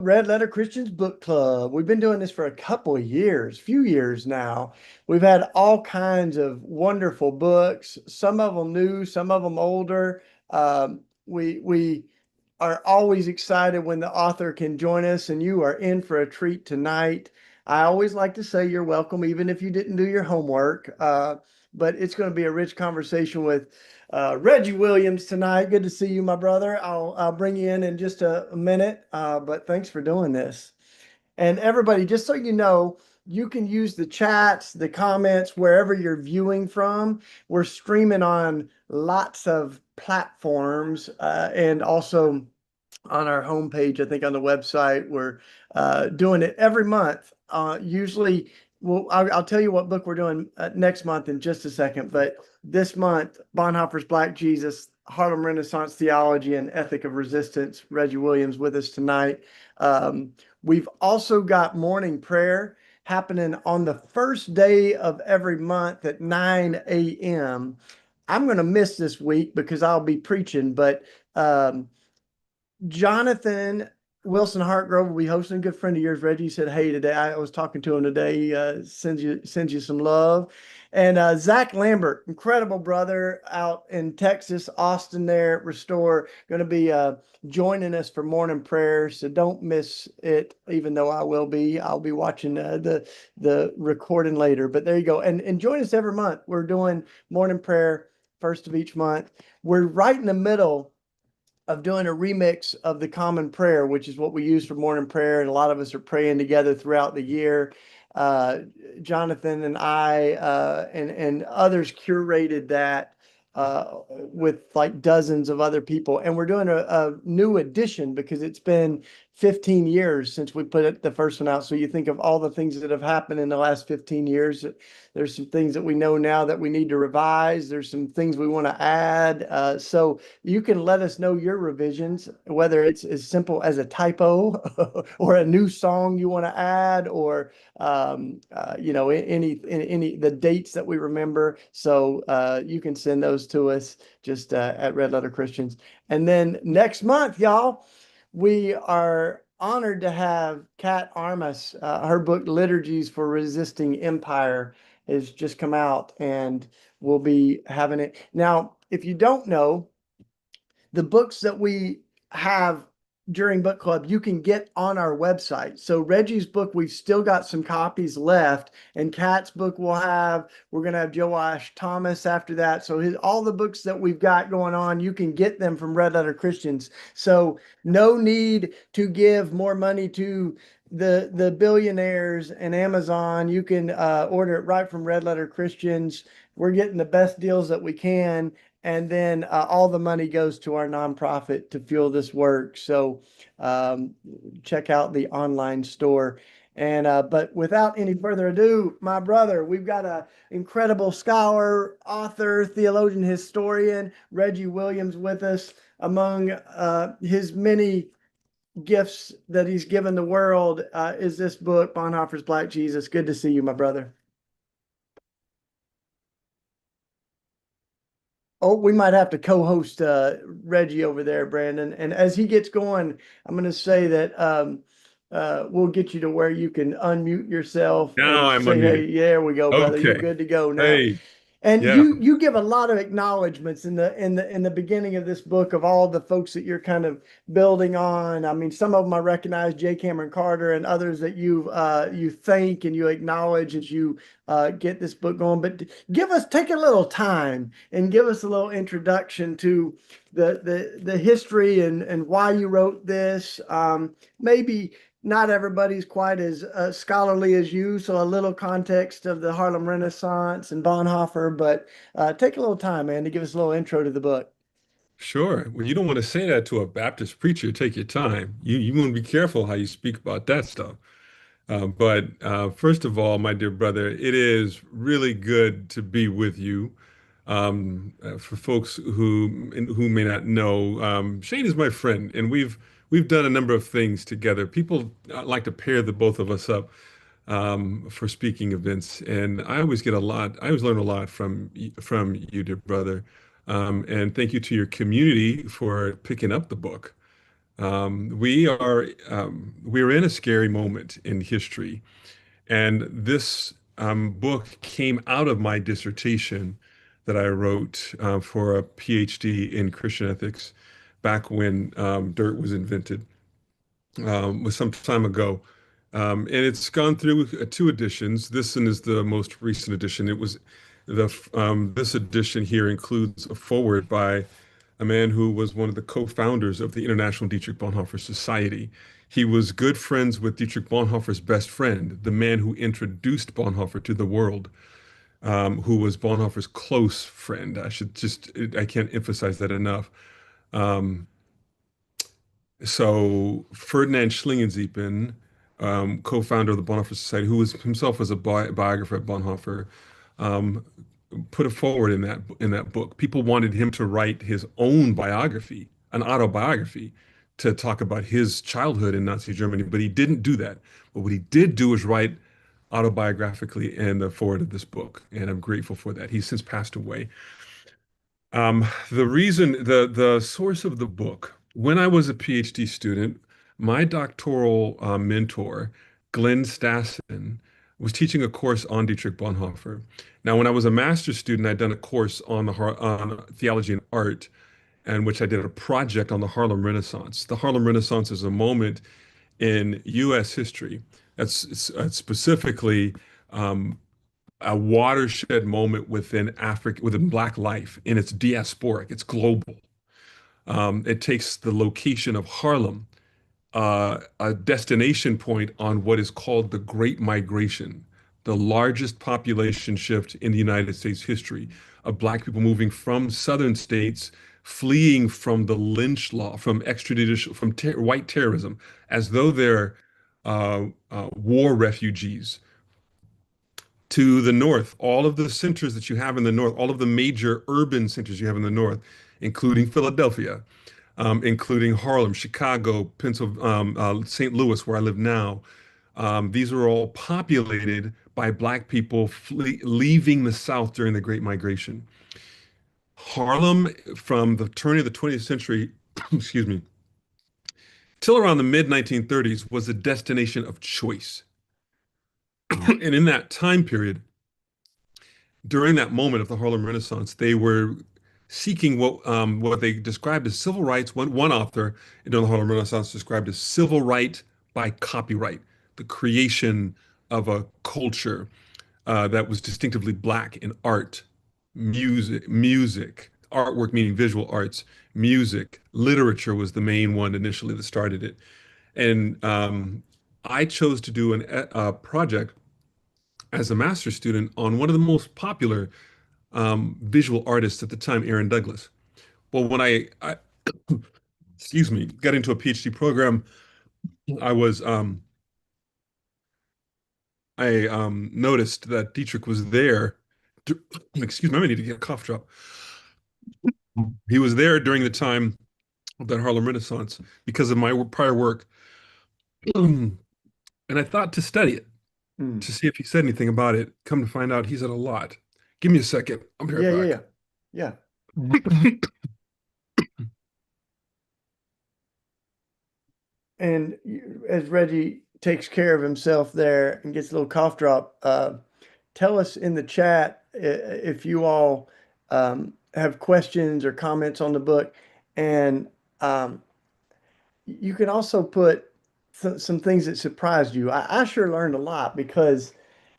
Red Letter Christians Book Club. We've been doing this for a couple of years, few years now. We've had all kinds of wonderful books, some of them new, some of them older. We are always excited when the author can join us, and you are in for a treat tonight. I always like to say you're welcome, even if you didn't do your homework. But it's going to be a rich conversation with Reggie Williams tonight. Good to see you, my brother. I'll bring you in just a minute, but thanks for doing this. And everybody, just so you know, you can use the chats, the comments, wherever you're viewing from. We're streaming on lots of platforms and also on our homepage, I think on the website. We're doing it every month. Usually, well, I'll tell you what book we're doing next month in just a second. But this month, Bonhoeffer's Black Jesus, Harlem Renaissance Theology, and Ethic of Resistance. Reggie Williams with us tonight. We've also got morning prayer happening on the first day of every month at 9 a.m. I'm going to miss this week because I'll be preaching, but Jonathan Wilson Hartgrove will be hosting. A good friend of yours, Reggie, said hey today. I was talking to him today. Sends you some love. And Zach Lambert, incredible brother out in Texas, Austin there at Restore, going to be joining us for morning prayer. So don't miss it, even though I will be. I'll be watching the recording later. But there you go. And join us every month. We're doing morning prayer first of each month. We're right in the middle of doing a remix of the common prayer, which is what we use for morning prayer. And a lot of us are praying together throughout the year. Jonathan and I and others curated that with like dozens of other people. And we're doing a new edition because it's been 15 years since we put the first one out. So you think of all the things that have happened in the last 15 years. There's some things that we know now that we need to revise. There's some things we want to add. So you can let us know your revisions, whether it's as simple as a typo or a new song you want to add, or any the dates that we remember. So you can send those to us just at Red Letter Christians. And then next month, y'all, we are honored to have Kat Armas. Her book Liturgies for Resisting Empire has just come out, and we'll be having it. Now, if you don't know, the books that we have during book club you can get on our website. So Reggie's book, we've still got some copies left, and Kat's book we're going to have Joash Thomas after that. So all the books that we've got going on, you can get them from Red Letter Christians. So no need to give more money to the billionaires and Amazon. You can order it right from Red Letter Christians. We're getting the best deals that we can, and then all the money goes to our nonprofit to fuel this work. So check out the online store. And but without any further ado, my brother, we've got an incredible scholar, author, theologian, historian, Reggie Williams, with us. Among his many gifts that he's given the world is this book, Bonhoeffer's Black Jesus. Good to see you, my brother. Oh, we might have to co-host Reggie over there, Brandon. And as he gets going, I'm going to say that we'll get you to where you can unmute yourself Now and I'm say, "Hey, unmuted. there we go, brother. You're Okay. good to go now." Hey, And yeah, you give a lot of acknowledgments in the beginning of this book of all the folks that you're kind of building on. I mean, some of them I recognize, J. Cameron Carter, and others that you thank and you acknowledge as you get this book going. But take a little time and give us a little introduction to the history and why you wrote this. Maybe not everybody's quite as scholarly as you, so a little context of the Harlem Renaissance and Bonhoeffer, but take a little time, man, to give us a little intro to the book. sure. Well, you don't want to say that to a Baptist preacher. Take your time. You want to be careful how you speak about that stuff. But first of all, my dear brother, it is really good to be with you. For folks who may not know, Shane is my friend, and we've done a number of things together. People like to pair the both of us up for speaking events, and I always get a lot. I always learn a lot from you, dear brother. And thank you to your community for picking up the book. We're in a scary moment in history, and this book came out of my dissertation that I wrote for a PhD in Christian ethics back when dirt was invented, was some time ago. And it's gone through two editions. This one is the most recent edition. It was this edition here includes a foreword by a man who was one of the co-founders of the International Dietrich Bonhoeffer Society. He was good friends with Dietrich Bonhoeffer's best friend, the man who introduced Bonhoeffer to the world, who was Bonhoeffer's close friend. I can't emphasize that enough. Um, so Ferdinand Schlingenziepen, co-founder of the Bonhoeffer Society, who was himself was a biographer of Bonhoeffer, um, put it forward in that book. People wanted him to write his own biography, an autobiography, to talk about his childhood in Nazi Germany, but he didn't do that. But what he did do was write autobiographically in the forward of this book, and I'm grateful for that. He's since passed away. The source of the book, when I was a PhD student, my doctoral mentor, Glenn Stassen, was teaching a course on Dietrich Bonhoeffer. Now, when I was a master's student, I'd done a course on theology and art, and which I did a project on the Harlem Renaissance. The Harlem Renaissance is a moment in U.S. history that's specifically um, a watershed moment within Africa, within Black life, and it's diasporic, it's global. It takes the location of Harlem, a destination point on what is called the Great Migration, the largest population shift in the United States history of Black people moving from southern states, fleeing from the lynch law, from extrajudicial, from white terrorism, as though they're war refugees to the north, all of the centers that you have in the north, all of the major urban centers you have in the north, including Philadelphia, including Harlem, Chicago, Pennsylvania, St. Louis, where I live now. These are all populated by Black people leaving the South during the Great Migration. Harlem, from the turn of the 20th century, excuse me, till around the mid 1930s, was a destination of choice. And in that time period, during that moment of the Harlem Renaissance, they were seeking what they described as civil rights. One author during the Harlem Renaissance described as civil right by copyright, the creation of a culture that was distinctively Black in art, music, artwork meaning visual arts, music, literature was the main one initially that started it. And I chose to do a project as a master's student on one of the most popular visual artists at the time, Aaron Douglas. Well, when I excuse me, got into a PhD program, I was I noticed that Dietrich was there. Excuse me, I need to get a cough drop. He was there during the time of that Harlem Renaissance because of my prior work, and I thought to study it Mm. to see if he said anything about it. Come to find out, he said a lot. Give me a second. I'll be right Yeah, yeah, back. yeah. Yeah. And as Reggie takes care of himself there and gets a little cough drop, tell us in the chat if you all have questions or comments on the book. And um, you can also put some things that surprised you. I sure learned a lot because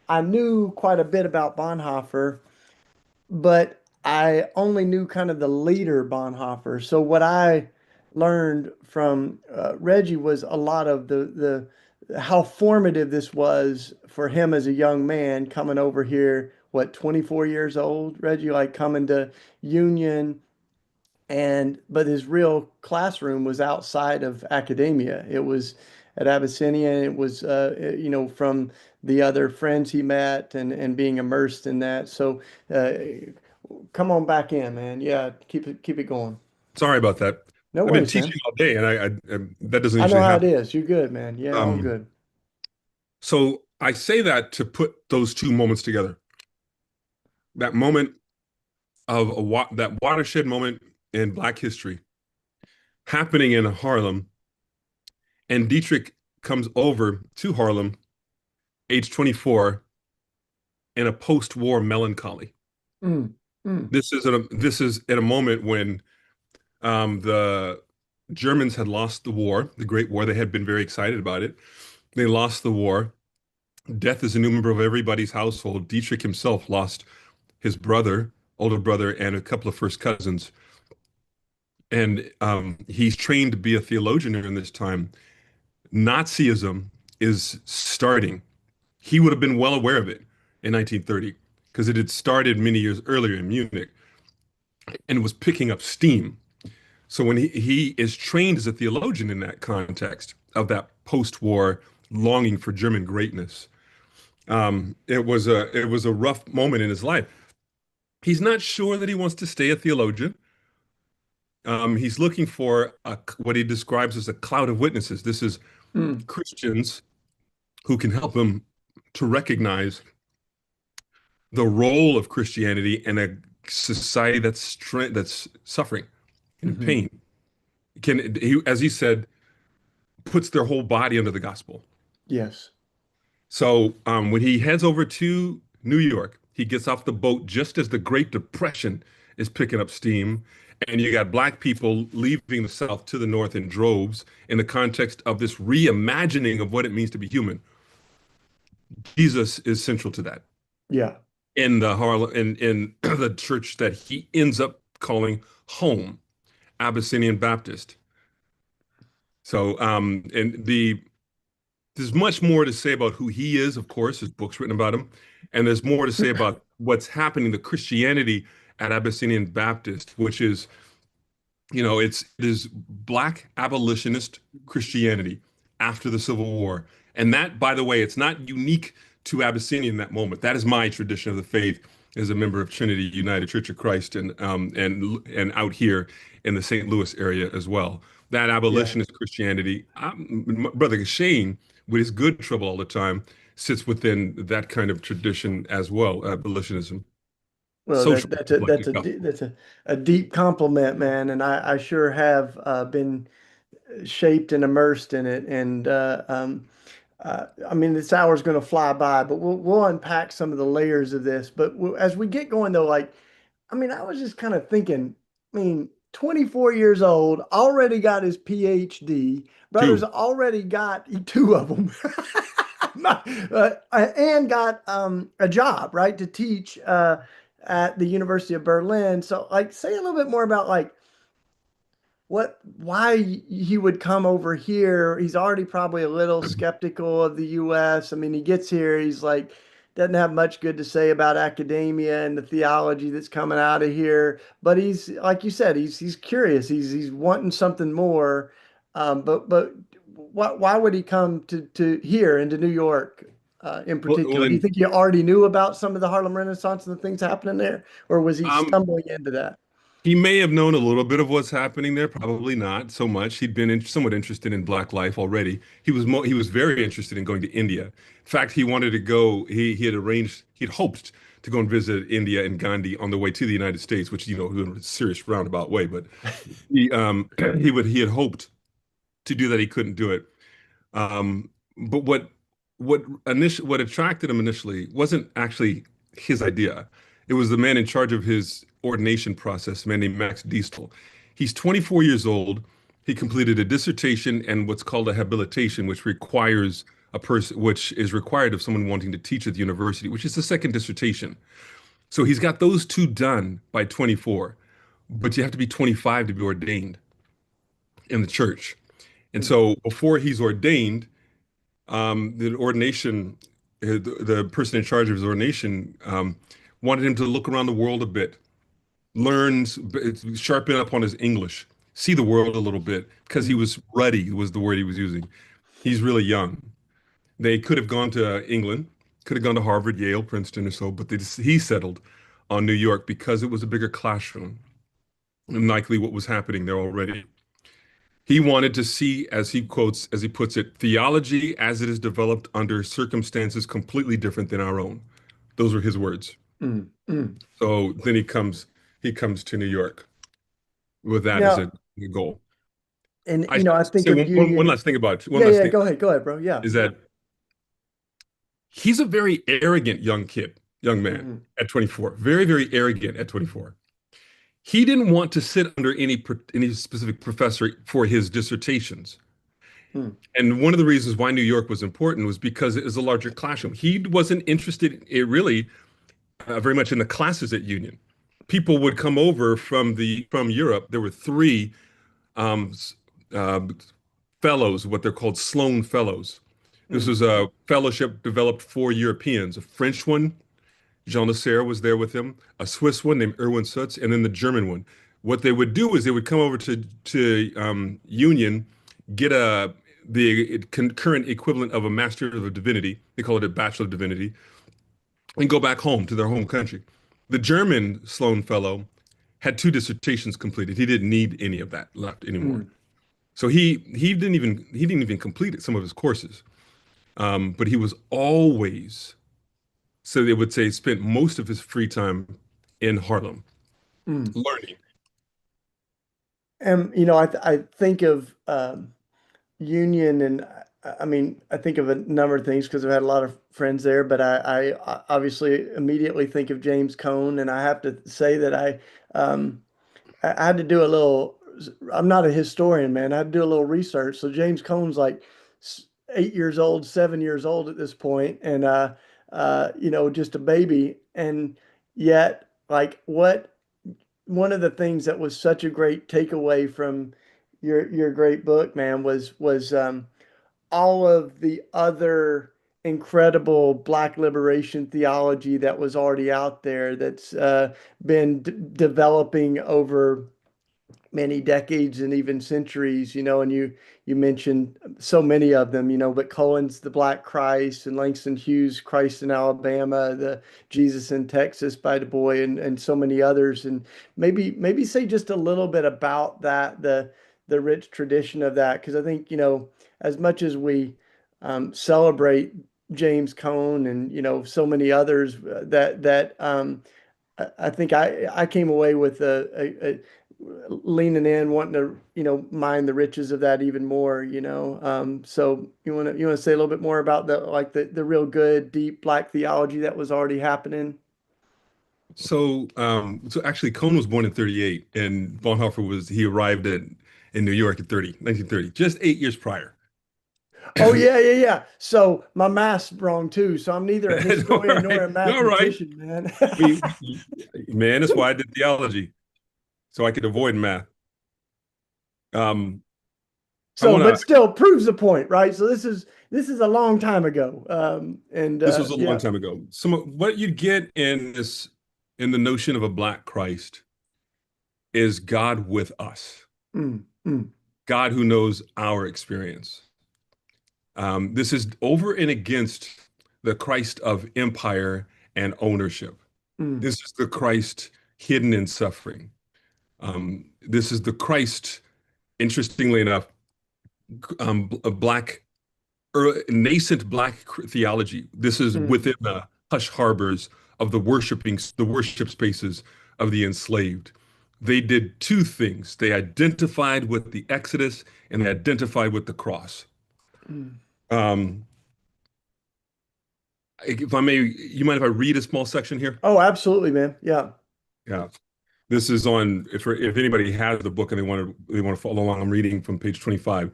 I knew quite a bit about Bonhoeffer, but I only knew kind of the leader Bonhoeffer. So what I learned from Reggie was a lot of the how formative this was for him as a young man coming over here. What, 24 years old, Reggie, like coming to Union, and but his real classroom was outside of academia. It was at Abyssinian. It was from the other friends he met and being immersed in that. So uh, come on back in, man. Yeah, keep it going. Sorry about that. No I've been worries, man. teaching all day, and that doesn't I know usually how it happen. is. You're good, man. Yeah, all Um, good. so I say that to put those two moments together. That moment of that watershed moment in Black history happening in Harlem. And Dietrich comes over to Harlem, age 24, in a post-war melancholy. Mm, mm, This is at a moment when the Germans had lost the war, the Great War. They had been very excited about it. They lost the war. Death is a new member of everybody's household. Dietrich himself lost his brother, older brother, and a couple of first cousins. And he's trained to be a theologian during this time. Nazism is starting. He would have been well aware of it in 1930 because it had started many years earlier in Munich and was picking up steam. So when he is trained as a theologian in that context of that post-war longing for German greatness, it was a rough moment in his life. He's not sure that he wants to stay a theologian. He's looking for what he describes as a cloud of witnesses. This is mm, Christians who can help him to recognize the role of Christianity in a society that's suffering and in mhm. pain. Can he, as he said, puts their whole body under the gospel. Yes. So when he heads over to New York, he gets off the boat just as the Great Depression is picking up steam. And you got black people leaving the South to the North in droves in the context of this reimagining of what it means to be human. Jesus is central to that Yeah. in the Harlem in the church that he ends up calling home, Abyssinian Baptist. So and there's much more to say about who he is, of course, there's books written about him, and there's more to say about what's happening, the Christianity at Abyssinian Baptist, which is, it is black abolitionist Christianity after the Civil War. And that, by the way, it's not unique to Abyssinia in that moment. That is my tradition of the faith as a member of Trinity United Church of Christ and out here in the St. Louis area as well. That Yeah. abolitionist Christianity, Brother Shane, with his good trouble all the time, sits within that kind of tradition as well, abolitionism, Well, social like that's the gospel. a deep compliment, man, and I sure have been shaped and immersed in it. And I mean, this hour's going to fly by, but we'll unpack some of the layers of this. But as we get going, though, like, I mean, I was just kind of thinking, I mean, 24 years old, already got his PhD, brother's Two. already got two of them, and got a job, right, to teach at the University of Berlin. So, like, say a little bit more about like why he would come over here. He's already probably a little skeptical of the US. I mean, he gets here, he's like, doesn't have much good to say about academia and the theology that's coming out of here. But he's, like you said, he's curious. He's wanting something more. But why would he come to here into New York in Well, particular? Do you think he already knew about some of the Harlem Renaissance and the things happening there, or was he um, stumbling into that? he may have known a little bit of what's happening there, probably not so much. He'd been somewhat interested in Black life already. He was very interested in going to India. In fact, he wanted to go. He had arranged. He'd hoped to go and visit India and Gandhi on the way to the United States, which in a serious roundabout way. But he had hoped to do that. He couldn't do it. But what attracted him initially wasn't actually his idea. It was the man in charge of his ordination process, a man named Max Diestel. He's 24 years old. He completed a dissertation and what's called a habilitation, which is required of someone wanting to teach at the university, which is the second dissertation. So he's got those two done by 24, but you have to be 25 to be ordained in the church. And so before he's ordained, the ordination, the person in charge of his ordination, wanted him to look around the world a bit, learn, sharpen up on his English, see the world a little bit, because he Mm. was ruddy, was the word he was using. He's really young. They could have gone to England, could have gone to Harvard, Yale, Princeton, or so, but he settled on New York because it was a bigger classroom, and likely what was happening there already. He wanted to see, as he puts it, theology as it is developed under circumstances completely different than our own. Those are his words. Mm, mm. So then he comes to New York with that as Now, a goal. And, I I think say of one Union. last thing about one Yeah, last yeah, thing go ahead, bro. Yeah. is that he's a very arrogant young man Hmm. at 24, very, very arrogant at 24. He didn't want to sit under any specific professor for his dissertations. Mm, And one of the reasons why New York was important was because it is a larger classroom. He wasn't interested in really very much in the classes at Union. People would come over from Europe. There were three um, uh, fellows, what they're called Sloan Fellows. This mm, was a fellowship developed for Europeans. A French one, Jean Lasserre was there with him, a Swiss one named Erwin Sutz, and then the German one. What they would do is they would come over to Union, get the concurrent equivalent of a Master of Divinity. They call it a Bachelor of Divinity, and go back home to their home country. The German Sloan Fellow had two dissertations completed. He didn't need any of that left anymore. mm, So he didn't even complete some of his courses. But he was always, so they would say, spent most of his free time in Harlem mm. learning. And I think of Union, and I mean, I think of a number of things because I've had a lot of friends there, but I obviously immediately think of James Cone, and I have to say that um, I had to do a little. I'm not a historian, man. I had to do a little research. So James Cone's like 8 years old, 7 years old at this point, and just a baby, and yet, like, what one of the things that was such a great takeaway from your great book, man, was all of the other incredible Black liberation theology that was already out there that's been developing over many decades and even centuries, and you mentioned so many of them, but Cohen's The Black Christ and Langston Hughes' Christ in Alabama, the Jesus in Texas by Du Bois, and so many others. And maybe say just a little bit about that, the rich tradition of that, because I think, as much as we celebrate James Cone and so many others I think I came away with a leaning in, wanting to, mine the riches of that even more. So you want to say a little bit more about the real good, deep Black theology that was already happening? So actually, Cohn was born in 38, and Bonhoeffer he arrived in New York in 1930, just 8 years prior. Oh yeah, yeah, yeah. So my math's wrong too. So I'm neither a All historian nor right, a all right. mathematician, man. Man, that's why I did theology, so I could avoid math. Um, I So, want but to. still proves the point, right? So this is a long time ago. And This was a long yeah. time ago. What you get in the notion of a Black Christ is God with us, Mm, mm, God who knows our experience. This is over and against the Christ of empire and ownership. mm, This is the Christ hidden in suffering. This is the Christ, interestingly enough, a black, nascent black theology. This is mm, within the hush harbors of the worship spaces of the enslaved. They did two things. They identified with the Exodus and they identified with the cross. mm. Um, if I may, you mind if I read a small section here? Oh, absolutely, man. Yeah. Yeah. This is on if anybody has the book and they want to follow along. I'm reading from page 25.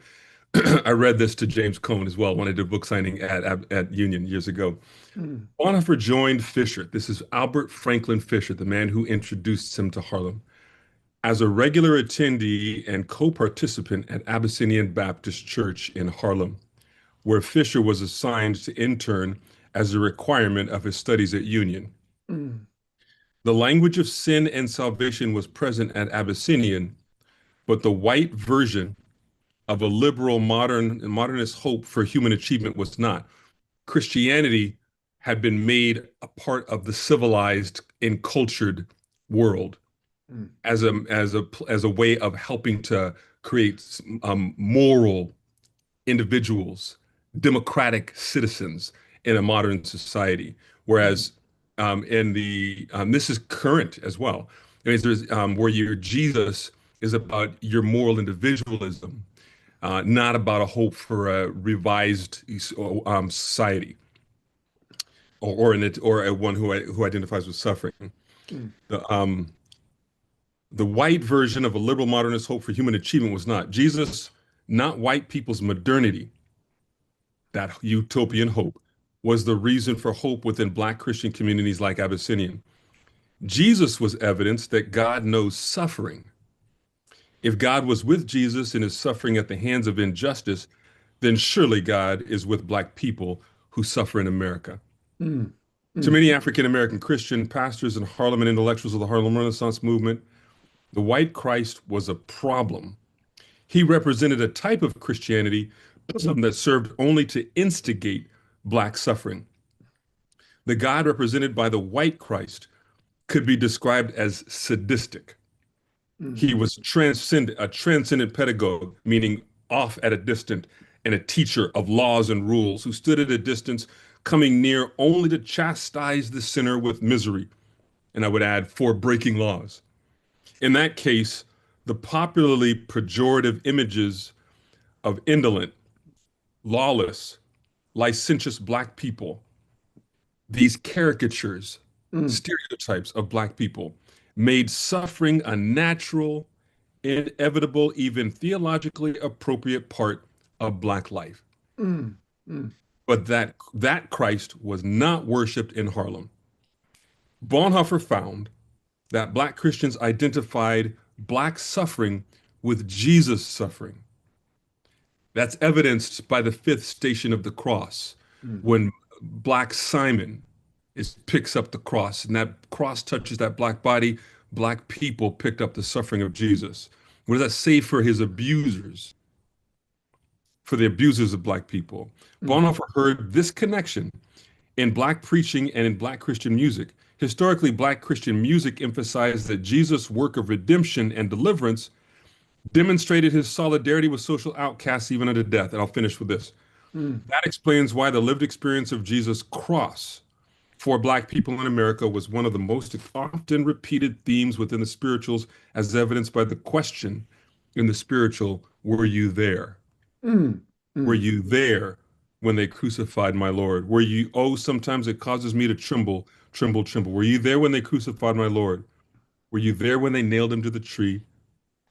I read this to James Cone as well when I did a book signing at Union years ago. Mm, Bonhoeffer joined Fisher. This is Albert Franklin Fisher, the man who introduced him to Harlem, as a regular attendee and co-participant at Abyssinian Baptist Church in Harlem, where Fisher was assigned to intern as a requirement of his studies at Union. mm, The language of sin and salvation was present at Abyssinian, but the white version of a liberal modernist hope for human achievement was not. Christianity had been made a part of the civilized and cultured world mm, as a way of helping to create moral individuals, democratic citizens in a modern society. mm, Whereas in the this is current as well. I mean, there's where your Jesus is about your moral individualism. not about a hope for a revised society or a one who identifies with suffering. mm, The um, the white version of a liberal modernist hope for human achievement was not Jesus, not white people's modernity. That utopian hope was the reason for hope within Black Christian communities like Abyssinian. Jesus was evidence that God knows suffering. If God was with Jesus in his suffering at the hands of injustice, then surely God is with Black people who suffer in America. mm, To mm, many African American Christian pastors and Harlem and intellectuals of the Harlem Renaissance movement, the white Christ was a problem. He represented a type of Christianity that served only to instigate Black suffering. The God represented by the white Christ could be described as sadistic. mm, He was a transcendent pedagogue, meaning off at a distance, and a teacher of laws and rules who stood at a distance, coming near only to chastise the sinner with misery. And I would add, for breaking laws. In that case, the popularly pejorative images of indolent, lawless, licentious Black people, these caricatures, mm, stereotypes of Black people, made suffering a natural, inevitable, even theologically appropriate part of Black life. mm, mm, But that Christ was not worshipped in Harlem. Bonhoeffer found that Black Christians identified Black suffering with Jesus' suffering. That's evidenced by the fifth station of the cross, mm, when Black Simon picks up the cross, and that cross touches that Black body. Black people picked up the suffering of Jesus. What does that say for his abusers, for the abusers of Black people? mm, Bonhoeffer heard this connection in Black preaching and in Black Christian music. Historically, Black Christian music emphasized that Jesus' work of redemption and deliverance demonstrated his solidarity with social outcasts even unto death. And I'll finish with this. mm, That explains why the lived experience of Jesus' cross for Black people in America was one of the most often repeated themes within the spirituals, as evidenced by the question in the spiritual, were you there? mm, Were mm, you there when they crucified my Lord? Were you, oh, sometimes it causes me to tremble, tremble, tremble. Were you there when they crucified my Lord? Were you there when they nailed him to the tree?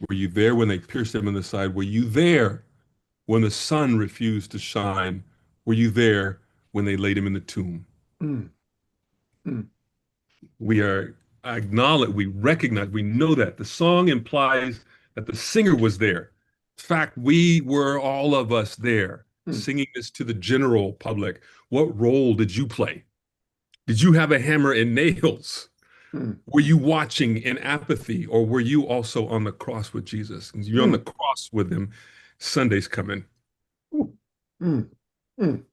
Were you there when they pierced him in the side? Were you there when the sun refused to shine? Were you there when they laid him in the tomb? mm, mm, We are acknowledge, we recognize, we know that. The song implies that the singer was there. In fact, we were all of us there, mm, singing this to the general public. What role did you play? Did you have a hammer and nails? mm, Were you watching in apathy, or were you also on the cross with Jesus? And you're on the mm, cross with him. Sunday's coming. mm, mm,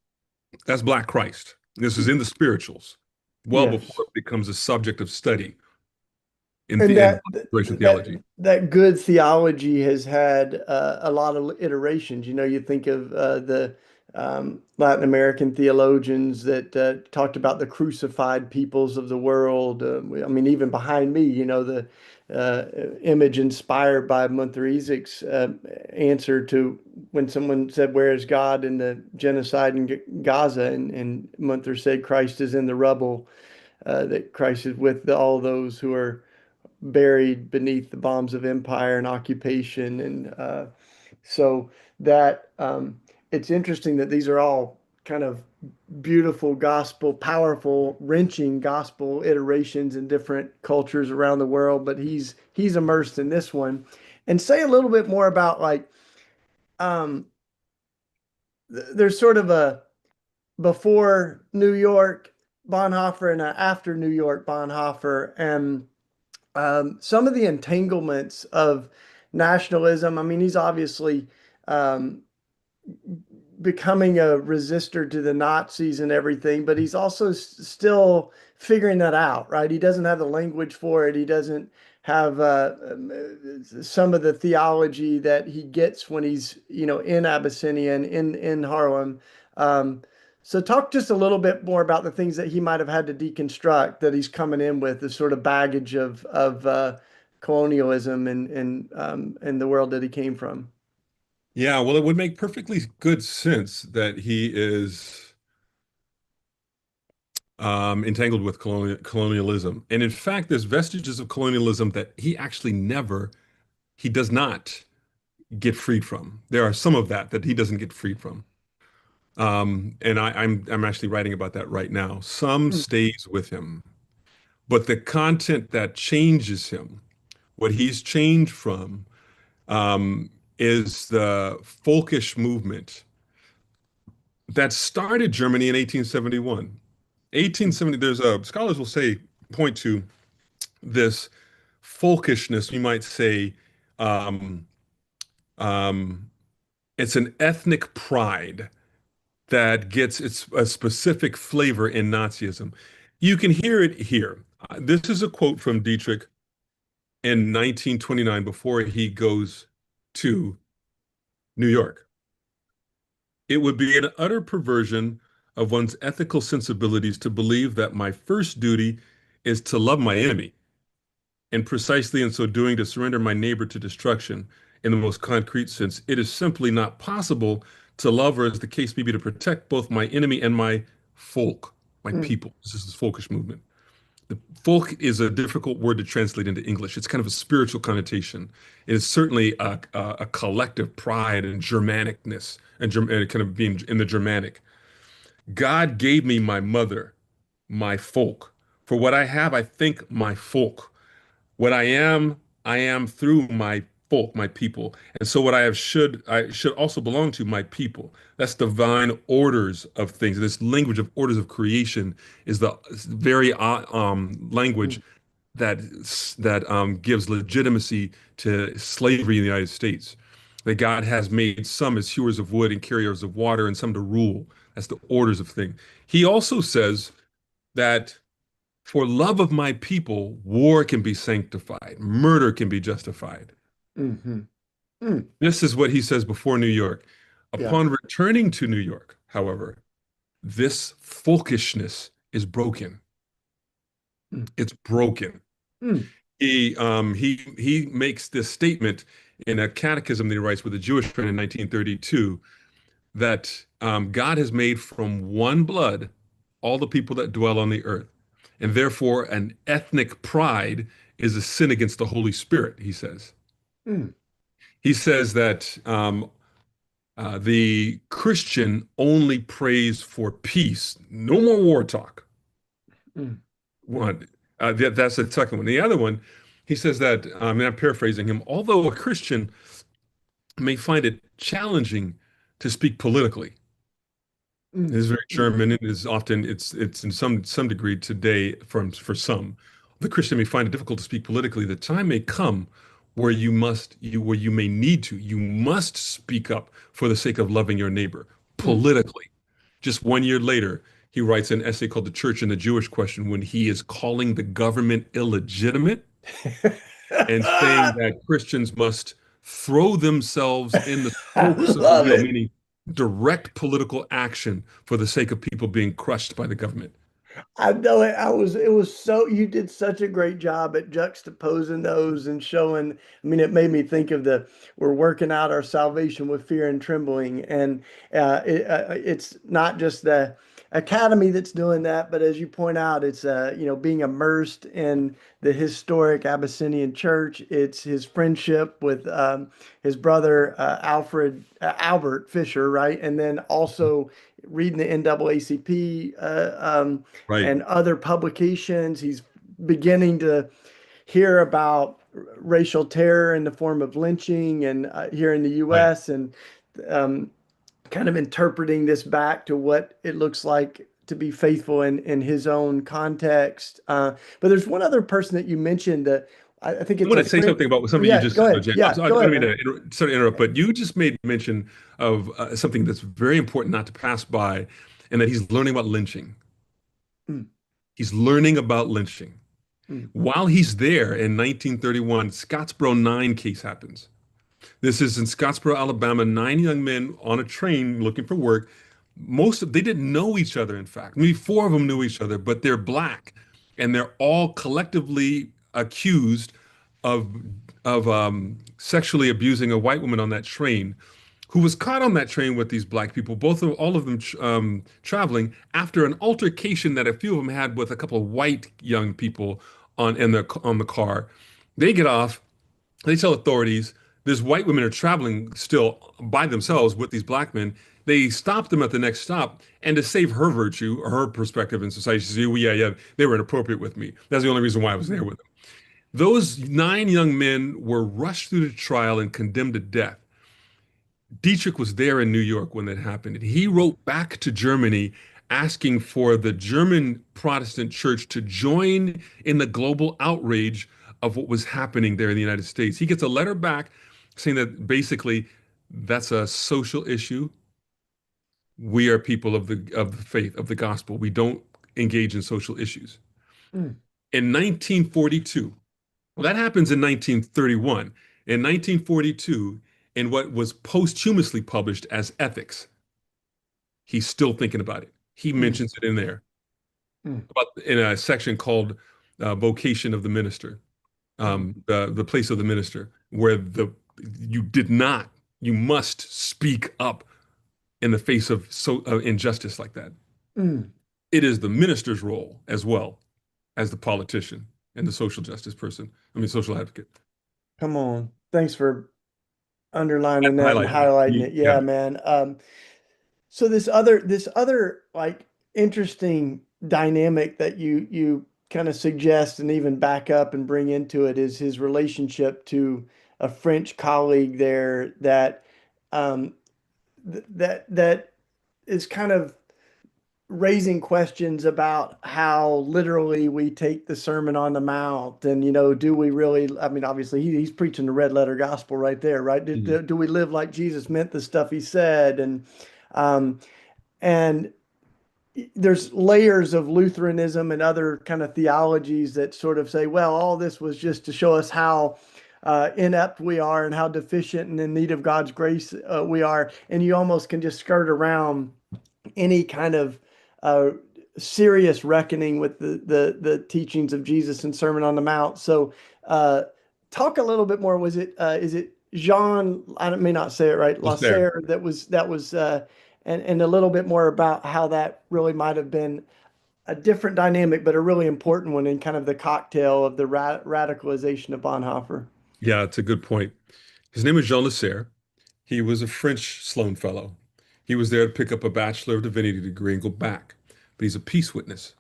That's Black Christ. This is mm. in the spirituals, well before Yes. it becomes a subject of study And in that racial theology. that good theology has had a lot of iterations. You know, you think of the Latin American theologians that talked about the crucified peoples of the world. I mean, even behind me, you know, the image inspired by Munther Ezek's answer to when someone said, "Where is God?" in the genocide in Gaza, and Munther said, "Christ is in the rubble." That Christ is with all those who are buried beneath the bombs of empire and occupation. And so that it's interesting that these are all kind of beautiful gospel, powerful, wrenching gospel iterations in different cultures around the world. But he's immersed in this one. And say a little bit more about like um, there's sort of a before New York Bonhoeffer and a after New York Bonhoeffer, and some of the entanglements of nationalism. I mean, he's obviously um, becoming a resistor to the Nazis and everything, but he's also still figuring that out, right? He doesn't have the language for it. He doesn't have some of the theology that he gets when he's, you know, in Abyssinia and in Harlem. Um, so talk just a little bit more about the things that he might have had to deconstruct that he's coming in with, the sort of baggage of colonialism and the world that he came from. Yeah, well, it would make perfectly good sense that he is entangled with colonialism. And in fact, there's vestiges of colonialism that he does not get freed from. There are some of that he doesn't get freed from. And I'm actually writing about that right now. Some Mm, stays with him, but the content that changes him, what he's changed from, is the folkish movement that started Germany in 1871. mm, 1870, scholars will say, point to this folkishness, you might say, um, um, it's an ethnic pride that gets a specific flavor in Nazism. You can hear it here. This is a quote from Dietrich in 1929 before he goes to New York. It would be an utter perversion of one's ethical sensibilities to believe that my first duty is to love my enemy, and precisely in so doing to surrender my neighbor to destruction in the most concrete sense. It is simply not possible to love, or as the case may be, to protect both my enemy and my folk, my mm, people. This is the folkish movement. The folk is a difficult word to translate into English. It's kind of a spiritual connotation. It is certainly a collective pride and Germanicness and kind of being in the Germanic. God gave me my mother, my folk. For what I have, I think my folk. What I am through my folk, my people. And so what I should also belong to my people. That's divine orders of things. This language of orders of creation is the very language mm, that gives legitimacy to slavery in the United States. That God has made some as hewers of wood and carriers of water, and some to rule. That's the orders of things. He also says that for love of my people, war can be sanctified, murder can be justified. mhm, mm. This is what he says before New York. Yeah. Upon returning to New York, however, this folkishness is broken. Mm, It's broken. mm, He makes this statement in a catechism that he writes with a Jewish friend in 1932 that God has made from one blood all the people that dwell on the earth. And therefore, an ethnic pride is a sin against the Holy Spirit, he says. mm, He says that the Christian only prays for peace, no more war talk. mm. One, that's the second one. The other one, he says that, and I'm paraphrasing him, although a Christian may find it challenging to speak politically. It Mm, is very mm, German. It is often it's in some degree today for some. The Christian may find it difficult to speak politically. The time may come where where you may need to. You must speak up for the sake of loving your neighbor mm. politically. Just 1 year later, he writes an essay called The Church and the Jewish Question when he is calling the government illegitimate and saying that Christians must throw themselves in the I spokes of the love wheel, it. meaning direct political action for the sake of people being crushed by the government. I know it. It was so, you did such a great job at juxtaposing those and showing. I mean, it made me think of we're working out our salvation with fear and trembling. And it's not just the academy that's doing that, but as you point out, it's, being immersed in the historic Abyssinian church. It's his friendship with his brother, Albert Fisher, right? And then also reading the NAACP, Right, and other publications. He's beginning to hear about racial terror in the form of lynching and here in the right. US, and um, kind of interpreting this back to what it looks like to be faithful in his own context. But there's one other person that you mentioned that I think I it's want a to say friend. something about something you Yeah, just go said, though, ahead. Jen. Yeah, I go don't ahead, mean man. to sort of interrupt, but you just made mention of something that's very important not to pass by, and that he's learning about lynching. Mm, He's learning about lynching. mm, While he's there in 1931, Scottsboro 9 case happens. This is in Scottsboro, Alabama. 9 young men on a train looking for work. They didn't know each other, in fact. Maybe four of them knew each other, but they're black, and they're all collectively accused of sexually abusing a white woman on that train, who was caught on that train with these black people, all of them traveling after an altercation that a few of them had with a couple of white young people on the car. They get off. They tell authorities these white women are traveling still by themselves with these black men. They stop them at the next stop, and to save her virtue or her perspective in society, she says, "Oh, yeah, yeah, they were inappropriate with me. That's the only reason why I was there with them." Those 9 young men were rushed through the trial and condemned to death. Dietrich was there in New York when that happened. And he wrote back to Germany asking for the German Protestant church to join in the global outrage of what was happening there in the United States. He gets a letter back saying that basically that's a social issue. We are people of the faith, of the gospel. We don't engage in social issues. Mm, In 1942, well, that happens in 1931. In 1942, in what was posthumously published as Ethics, he's still thinking about it. He mm, mentions it in there mm, in a section called "Vocation of the Minister," mm, the place of the minister, where you did not, you must speak up in the face of injustice like that. mm. It is the minister's role as well as the politician and the social justice person. I mean, social advocate. Come on. Thanks for underlining that and Highlighting that. highlighting it. Yeah, Yeah, man. So this other like interesting dynamic that you kind of suggest and even back up and bring into it is his relationship to a French colleague there that um, that is kind of raising questions about how literally we take the Sermon on the Mount, and do we really? I mean, obviously he's preaching the red letter gospel right there, right? Do, Mhm. do, do we live like Jesus meant the stuff he said? Um, and there's layers of Lutheranism and other kind of theologies that sort of say, well, all this was just to show us how inept we are and how deficient and in need of God's grace we are. And you almost can just skirt around any kind of uh, serious reckoning with the teachings of Jesus and Sermon on the Mount. So, talk a little bit more. Was it is it Jean? I may not say it right. Just there. Lasserre. That was and a little bit more about how that really might have been a different dynamic, but a really important one in kind of the cocktail of the radicalization of Bonhoeffer. Yeah, it's a good point. His name is Jean Lasserre. He was a French Sloan Fellow. He was there to pick up a Bachelor of Divinity degree and go back. But he's a peace witness.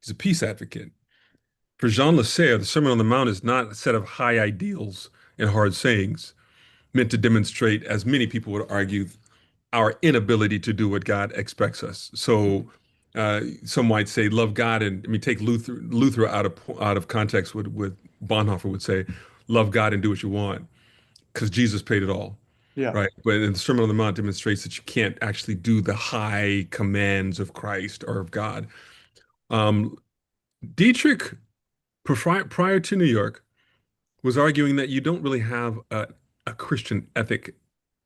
He's a peace advocate. For Jean Lasserre, the Sermon on the Mount is not a set of high ideals and hard sayings meant to demonstrate, as many people would argue, our inability to do what God expects us. So some might say, love God, and I mean, take Luther out of context. With Bonhoeffer would say, love God and do what you want, because Jesus paid it all, Yeah, right? But in the Sermon on the Mount demonstrates that you can't actually do the high commands of Christ or of God. Um, Dietrich, prior to New York, was arguing that you don't really have a Christian ethic,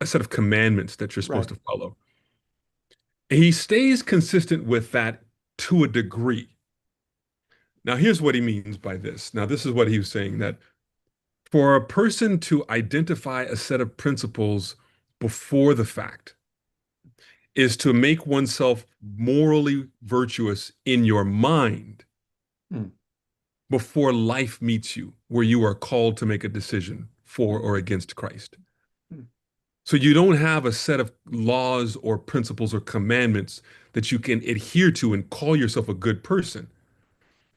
a set of commandments that you're supposed right. to follow. He stays consistent with that to a degree. Now, here's what he means by this. Now, this is what he was saying, that for a person to identify a set of principles before the fact is to make oneself morally virtuous in your mind Mm, before life meets you, where you are called to make a decision for or against Christ. mm, So you don't have a set of laws or principles or commandments that you can adhere to and call yourself a good person.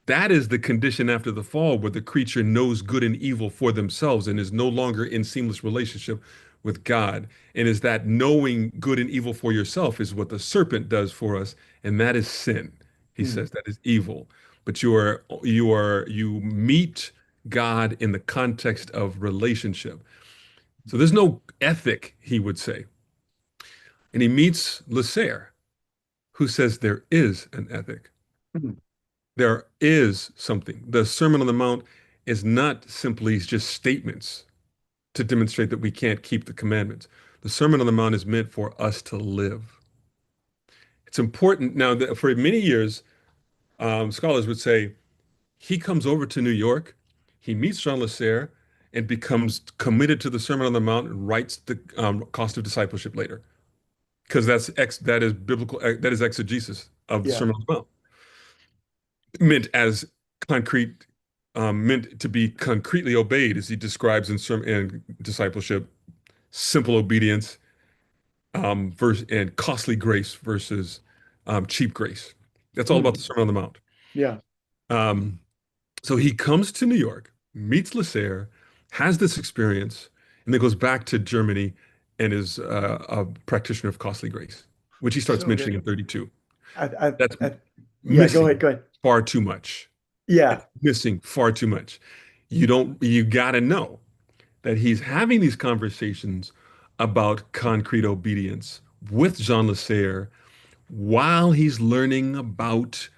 That is the condition after the fall, where the creature knows good and evil for themselves and is no longer in seamless relationship with God. And is that knowing good and evil for yourself is what the serpent does for us, and that is sin. He mm, says that is evil. But you meet God in the context of relationship. So there's no ethic, he would say. And he meets Lasserre, who says there is an ethic. mm, There is something. The Sermon on the Mount is not simply just statements to demonstrate that we can't keep the commandments. The Sermon on the Mount is meant for us to live. It's important now that for many years, scholars would say he comes over to New York, he meets Jean Lasserre, and becomes committed to the Sermon on the Mount and writes the cost of discipleship later, because that is biblical, that is exegesis of the Yeah. Sermon on the Mount, meant as concrete, meant to be concretely obeyed, as he describes in sermon and discipleship, simple obedience, and costly grace versus cheap grace. That's all about the Mm. Sermon on the Mount. Yeah. Um, so he comes to New York, meets Lasserre, has this experience, and then goes back to Germany and is a practitioner of costly grace, which he starts So mentioning good. in 32. I, That's yeah, go missing ahead. Go ahead. far too much. Yeah. It's missing far too much. You got to know that he's having these conversations about concrete obedience with Jean Lasserre while he's learning about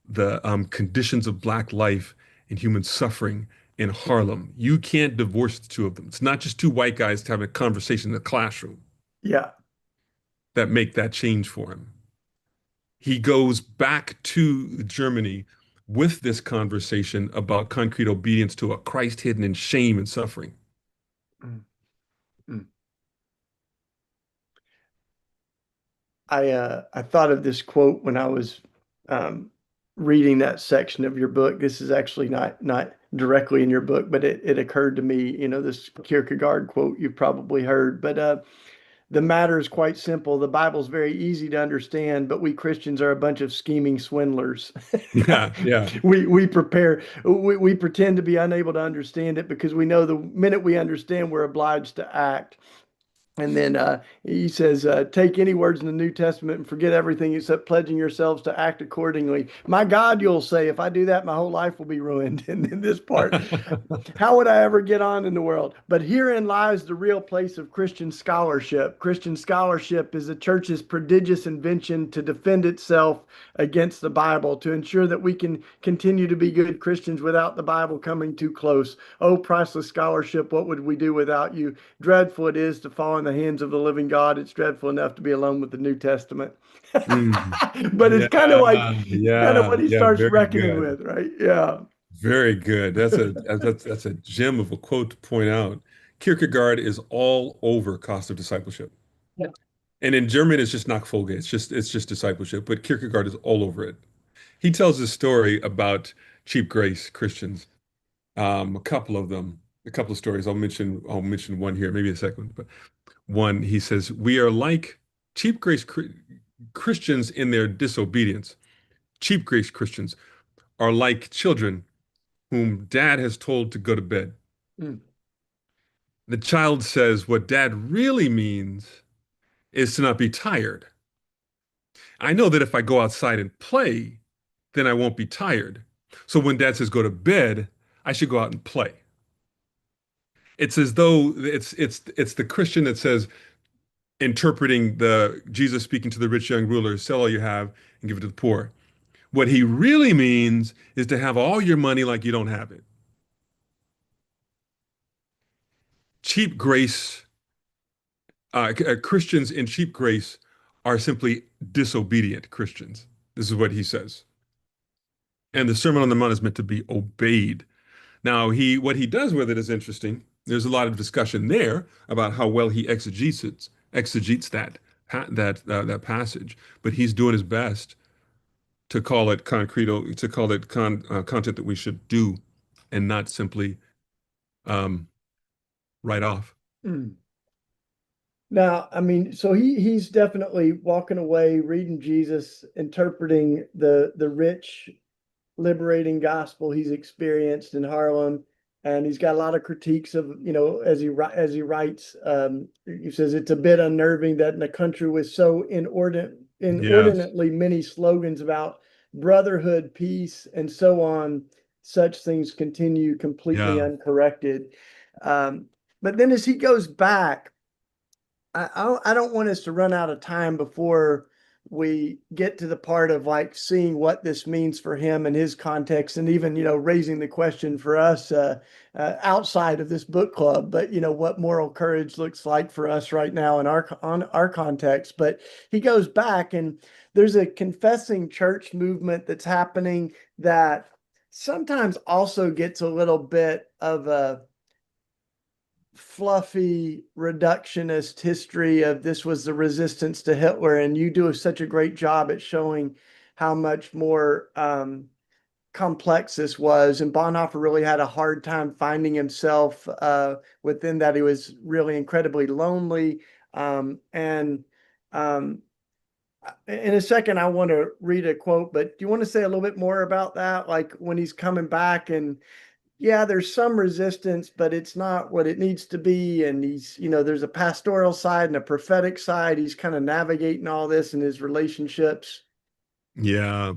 the conditions of Black life and human suffering in Harlem. You can't divorce the two of them. It's not just two white guys having a conversation in the classroom Yeah. that make that change for him. He goes back to Germany with this conversation about concrete obedience to a Christ hidden in shame and suffering. Mm. Mm. I thought of this quote when I was um, reading that section of your book. This is actually not directly in your book, but it occurred to me, this Kierkegaard quote you've probably heard. But the matter is quite simple. The Bible's very easy to understand, but we Christians are a bunch of scheming swindlers. Yeah, yeah. We pretend to be unable to understand it because we know the minute we understand, we're obliged to act. And then he says, take any words in the New Testament and forget everything except pledging yourselves to act accordingly. My God, you'll say, if I do that, my whole life will be ruined. And then this part, how would I ever get on in the world? But herein lies the real place of Christian scholarship. Christian scholarship is the church's prodigious invention to defend itself against the Bible, to ensure that we can continue to be good Christians without the Bible coming too close. Oh, priceless scholarship, what would we do without you? Dreadful it is to fall in the hands of the living God. It's dreadful enough to be alone with the New Testament. Mm. But it's Yeah, kind of what he starts very reckoning good. with, right? Yeah. Very good. That's a gem of a quote to point out. Kierkegaard is all over cost of discipleship. Yeah. And in German, it's just Nachfolge. It's just discipleship. But Kierkegaard is all over it. He tells a story about cheap grace Christians. A couple of them, a couple of stories. I'll mention one here, maybe a second. But one, he says, we are like cheap grace Christians in their disobedience. Cheap grace Christians are like children whom dad has told to go to bed. Mm. The child says what dad really means is to not be tired. I know that if I go outside and play, then I won't be tired. So when dad says go to bed, I should go out and play. It's as though it's the Christian that says, interpreting the Jesus speaking to the rich young ruler, sell all you have and give it to the poor. What he really means is to have all your money like you don't have it. Cheap grace, Christians in cheap grace are simply disobedient Christians. This is what he says. And the Sermon on the Mount is meant to be obeyed. Now, what he does with it is interesting. There's a lot of discussion there about how well he exegetes that passage, but he's doing his best to call it content that we should do and not simply um, write off. Mm. Now, I mean, so he's definitely walking away, reading Jesus, interpreting the rich, liberating gospel he's experienced in Harlem, and he's got a lot of critiques of, as he writes, he says it's a bit unnerving that in a country with so Yes. inordinately many slogans about brotherhood, peace, and so on, such things continue completely Yeah. uncorrected. But then as he goes back, I don't want us to run out of time before we get to the part of like seeing what this means for him and his context, and even raising the question for us outside of this book club. But what moral courage looks like for us right now in our context. But he goes back, and there's a confessing church movement that's happening that sometimes also gets a little bit of a fluffy reductionist history of this was the resistance to Hitler, and you do such a great job at showing how much more complex this was. And Bonhoeffer really had a hard time finding himself within that. He was really incredibly lonely. And in a second, I want to read a quote, but do you want to say a little bit more about that? Like when he's coming back and yeah, there's some resistance, but it's not what it needs to be. And he's, there's a pastoral side and a prophetic side. He's kind of navigating all this in his relationships. Yeah.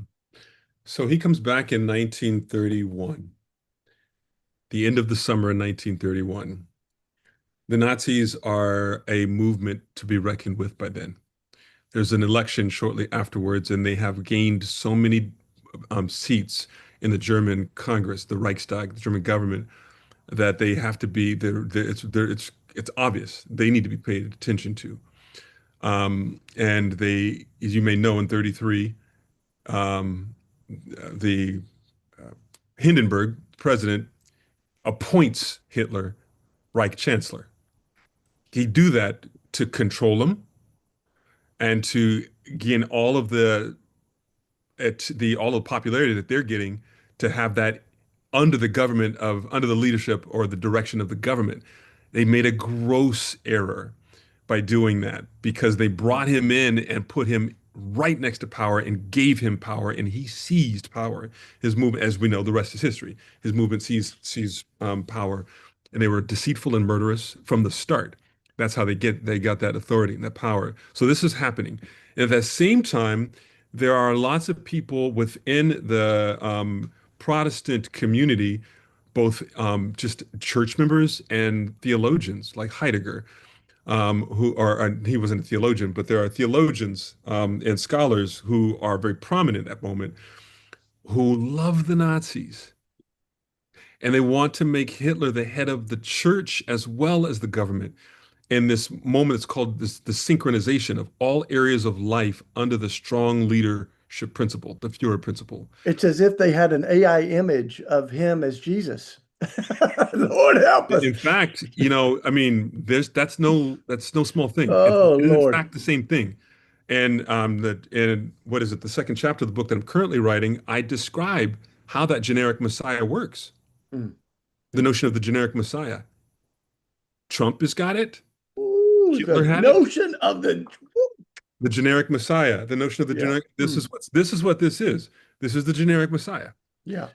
So he comes back in 1931, the end of the summer in 1931. The Nazis are a movement to be reckoned with by then. There's an election shortly afterwards, and they have gained so many seats in the German Congress, the Reichstag, the German government, that they have to be it's obvious they need to be paid attention to. And they, as you may know, in 33, um, the Hindenburg president appoints Hitler Reich Chancellor. He do that to control him and to gain all the popularity that they're getting, to have that under the leadership or the direction of the government. They made a gross error by doing that, because they brought him in and put him right next to power and gave him power, and he seized power. His movement, as we know, the rest is history. His movement seized power, and they were deceitful and murderous from the start. That's how they got that authority and that power. So this is happening. And at the same time, there are lots of people within the Protestant community, both just church members and theologians like Heidegger, who are, he wasn't a theologian, but there are theologians and scholars who are very prominent at that moment, who love the Nazis. And they want to make Hitler the head of the church as well as the government. In this moment, it's called the synchronization of all areas of life under the strong leadership principle, the Führer principle. It's as if they had an AI image of him as Jesus. Lord help us. In fact, I mean, that's no small thing. It Oh, is in Lord. fact the same thing. And what is it? The second chapter of the book that I'm currently writing, I describe how that generic Messiah works. Mm, The mm. notion of the generic Messiah. Trump has got it. Ooh, the Hitler had it. notion of the, The generic Messiah. The notion of the yeah, generic. This is what this is. This is the generic Messiah. yeah.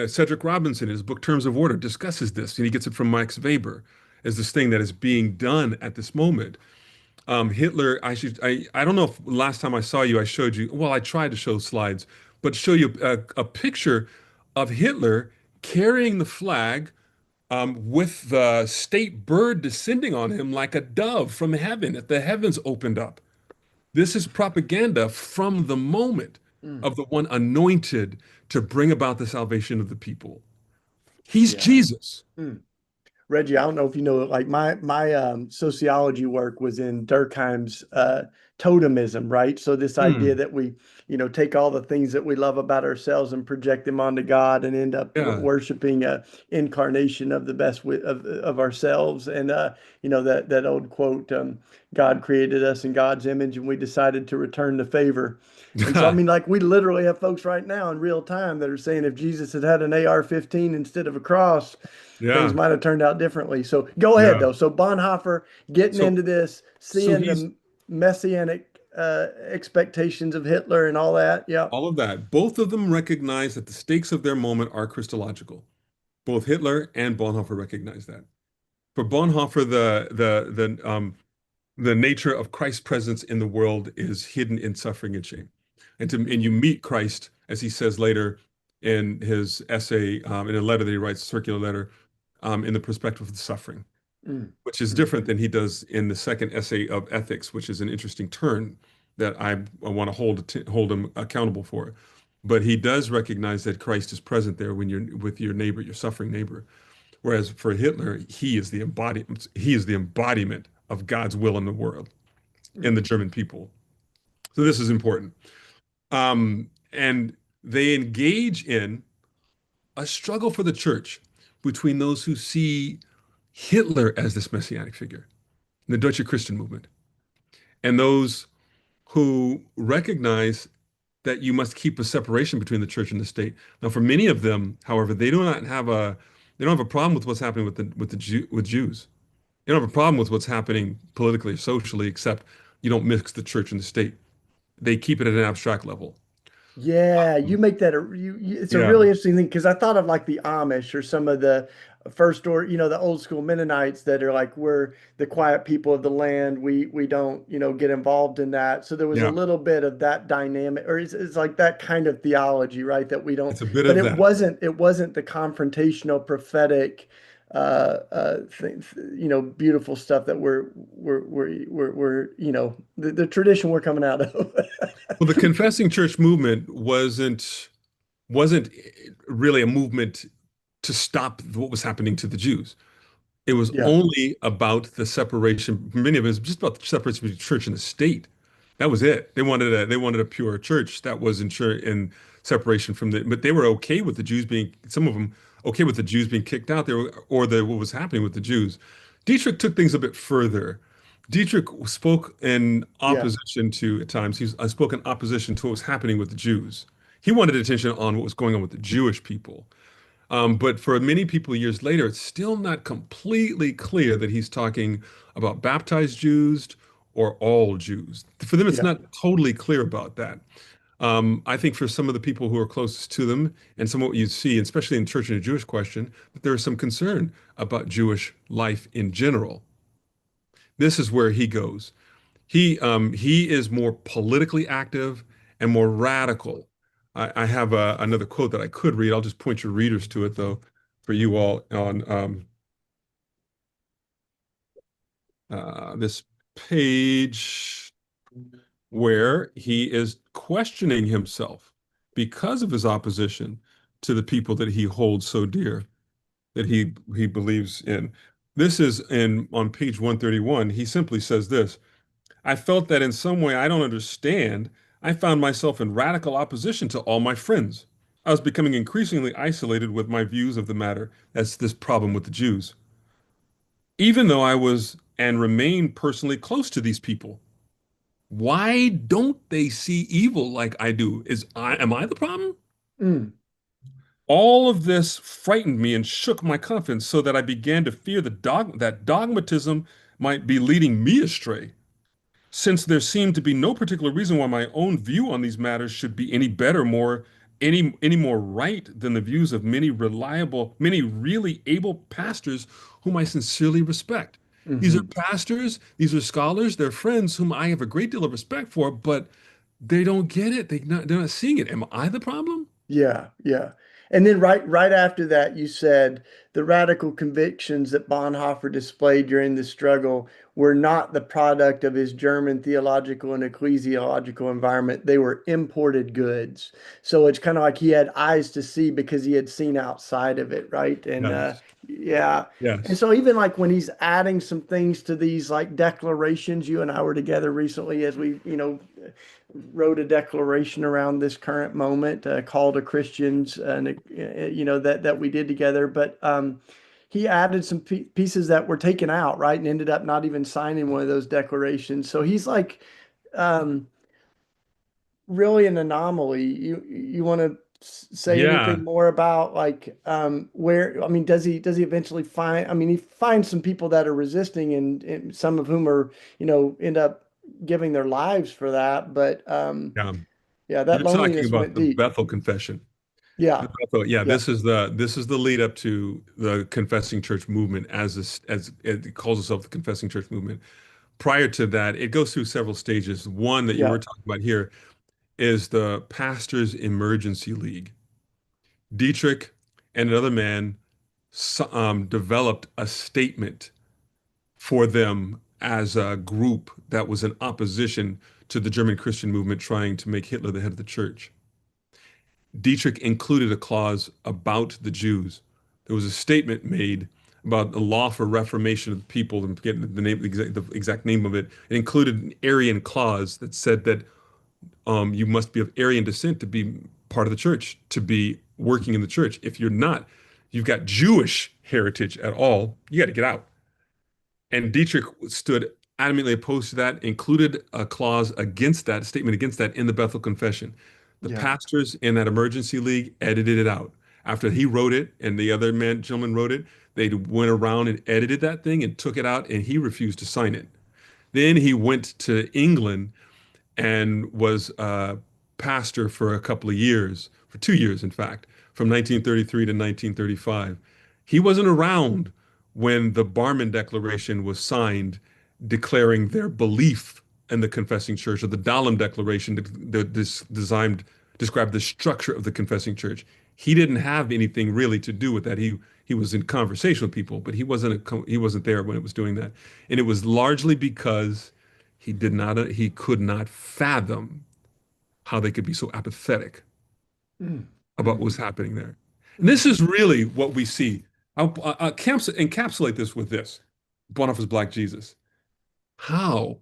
Cedric Robinson, in his book Terms of Order, discusses this, and he gets it from Max Weber as this thing that is being done at this moment. Hitler, I don't know if last time I saw you, I showed you, well, I tried to show slides, but show you a picture of Hitler carrying the flag with the state bird descending on him like a dove from heaven, if the heavens opened up. This is propaganda from the moment Mm, of the one anointed to bring about the salvation of the people. He's yeah. Jesus. Mm. Reggie, I don't know if you know, like my sociology work was in Durkheim's totemism, right? So this idea Hmm. that we, take all the things that we love about ourselves and project them onto God and end up Yeah. worshiping a incarnation of the best of ourselves. And that old quote, God created us in God's image and we decided to return the favor. And so I mean, like we literally have folks right now in real time that are saying if Jesus had had an AR-15 instead of a cross, things Yeah. might have turned out differently. So go ahead Yeah. though. So Bonhoeffer getting So into this, so seeing he's the messianic expectations of Hitler and all that. Yeah. all of that. Both of them recognize that the stakes of their moment are Christological. Both Hitler and Bonhoeffer recognize that. For Bonhoeffer, the nature of Christ's presence in the world is hidden in suffering and shame. And you meet Christ, as he says later in his essay, in a letter that he writes, a circular letter, in the perspective of the suffering, Mm, which is mm, different than he does in the second essay of ethics, which is an interesting turn that I want to hold him accountable for. But he does recognize that Christ is present there when you're with your neighbor, your suffering neighbor. Whereas for Hitler, he is the embodiment of God's will in the world, in mm, the German people. So this is important. And they engage in a struggle for the church between those who see Hitler as this messianic figure, the Deutsche Christian movement, and those who recognize that you must keep a separation between the church and the state. Now, for many of them, however, they don't have a problem with what's happening with Jews. They don't have a problem with what's happening politically or socially, except you don't mix the church and the state. They keep it at an abstract level. Yeah, you make that it's a Yeah, really interesting thing because I thought of like the Amish or some of the first or the old school Mennonites that are like we're the quiet people of the land. We don't, get involved in that. So there was a yeah, little bit of that dynamic or it's like that kind of theology, right? That we don't it's a bit but of it that. wasn't the confrontational prophetic beautiful stuff that we're the tradition we're coming out of. Well, the confessing church movement wasn't really a movement to stop what was happening to the Jews. It was Yeah, only about the separation. Many of it was just about the separation between church and the state. That was it. They wanted a pure church that was in separation from the. But they were okay with the Jews being, some of them okay with the Jews being kicked out there, or what was happening with the Jews. Dietrich took things a bit further. Dietrich spoke in yeah, opposition to, at times, spoke in opposition to what was happening with the Jews. He wanted attention on what was going on with the Jewish people. But for many people years later, it's still not completely clear that he's talking about baptized Jews or all Jews. For them, it's yeah. not totally clear about that. I think for some of the people who are closest to them, and some of what you see, especially in church and the Jewish question, that there is some concern about Jewish life in general. This is where he goes. He is more politically active and more radical. I have another quote that I could read. I'll just point your readers to it, though, for you all on this page where he is questioning himself because of his opposition to the people that he holds so dear, that he believes in. This is in on page 131. He simply says this. I felt that in some way I don't understand. I found myself in radical opposition to all my friends. I was becoming increasingly isolated with my views of the matter. That's this problem with the Jews. Even though I was and remain personally close to these people, why don't they see evil like I do? Am I the problem? Mm, All of this frightened me and shook my confidence so that I began to fear that dogmatism might be leading me astray. Since there seemed to be no particular reason why my own view on these matters should be any better, any more right than the views of many really able pastors whom I sincerely respect. These are hmm. pastors, these are scholars, they're friends whom I have a great deal of respect for, but they don't get it. They're not seeing it. Am I the problem? Yeah, yeah. And then right after that, you said the radical convictions that Bonhoeffer displayed during the struggle were not the product of his German theological and ecclesiological environment. They were imported goods. So it's kind of like he had eyes to see because he had seen outside of it, right? And Yes. yeah. And Yes. so even like when he's adding some things to these like declarations, you and I were together recently as we, wrote a declaration around this current moment, call to Christians, and that we did together. But he added some pieces that were taken out, right, and ended up not even signing one of those declarations. So he's like um, really an anomaly. You want to say Yeah. anything more about like where? I mean, does he eventually find? I mean, he finds some people that are resisting, and some of whom are end up giving their lives for that. But Yeah. yeah, that You're talking loneliness about went the deep. Bethel Confession. Yeah, Yeah, yeah, this is the lead up to the confessing church movement as it calls itself the confessing church movement. Prior to that, it goes through several stages. One that you yeah. were talking about here is the Pastors Emergency League. Dietrich and another man developed a statement for them as a group that was in opposition to the German Christian movement trying to make Hitler the head of the church. Dietrich included a clause about the Jews. There was a statement made about the law for reformation of the people, and forget the exact name of it. It included an Arian clause that said that you must be of Arian descent to be part of the church, to be working in the church. If you're not, you've got Jewish heritage at all, you got to get out. And Dietrich stood adamantly opposed to that, included a clause against that, a statement against that in the Bethel Confession. The Yeah. pastors in that emergency league edited it out. After he wrote it and the other gentleman wrote it, they went around and edited that thing and took it out, and he refused to sign it. Then he went to England and was a pastor for a couple of years, for 2 years, in fact, from 1933 to 1935. He wasn't around when the Barmen Declaration was signed, declaring their belief in the confessing church, or the Dahlem Declaration that described the structure of the confessing church. He didn't have anything really to do with that. He was in conversation with people, but he wasn't there when it was doing that. And it was largely because he could not fathom how they could be so apathetic Mm. about what Mm. was happening there. And Mm. this is really what we see. I'll encapsulate this with this. Bonhoeffer's Black Jesus. How